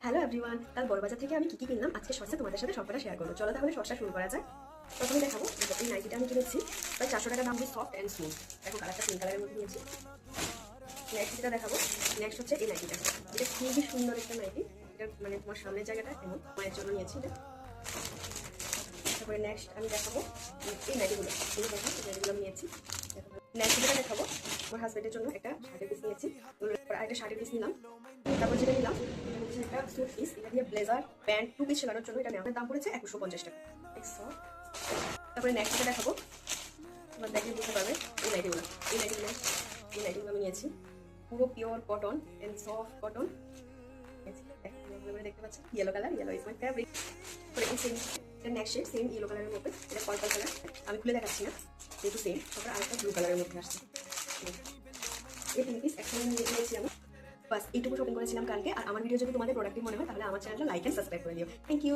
Hello everyone, কাল বড়বাজার থেকে আমি কি কিনলাম আজকে শর্টসে তোমাদের সাথে সবটা শেয়ার করবো। চলো তাহলে শর্টসটা শুরু করা যায়। প্রথমে দেখাবো এই নাইটিটা আমি কিনেছি প্রায় 400 টাকা দাম দিয়ে, সফট অ্যান্ড স্মুথ। দেখো কালারটা পিঙ্ক কালারের মধ্যে নিয়েছি। নেক্সট যেটা দেখাবো, নেক্সট হচ্ছে এই নাইটিটা। এটা খুবই সুন্দর একটা নাইটি। এটা মানে তোমার সামনের জায়গাটা এমন মায়ের জন্য নিয়েছি এটা। তারপরে নেক্সট আমি দেখাবো এই নাইটিগুলো, এই দেখো এই নাইটিগুলো আমি নিয়েছি। নেক্সট যেটা দেখাবো, আমার হাজবেন্ডের জন্য একটা শার্টের পিস নিয়েছি, একটা শার্টের পিস নিলাম। তারপর যেটা নিলাম এটা হচ্ছে একটা স্যুট পিস, এটা দিয়ে ব্লেজার প্যান্ট 2 পিস সেলানোর জন্য এটা নেওয়ার দাম পড়েছে 2150 টাকা। তারপরে নেক্সট যেটা দেখাবো, তোমার দেখলে বুঝতে পারবে এই নাইটিগুলো, আমি নিয়েছি। পুরো pure cotton and soft cotton, দেখতে পাচ্ছি yellow colour, yellow is my favourite. এই same next shade same yellow কালারের মধ্যে, এটা পার্পল কালার, আমি খুলে দেখাচ্ছি না যেহেতু সেম। তারপরে আরেকটা ব্লু কালারের মধ্যে আসছে। এই 3 পিস একসঙ্গে নিয়েছি আমি। বাস এইটুকু শপিং করেছিলাম কালকে। আর আমার ভিডিও যদি তোমাদের প্রোডাক্টিভ মনে হয় তাহলে আমার চ্যানেলটা লাইক এন্ড সাবস্ক্রাইব করে দিও। Thank you.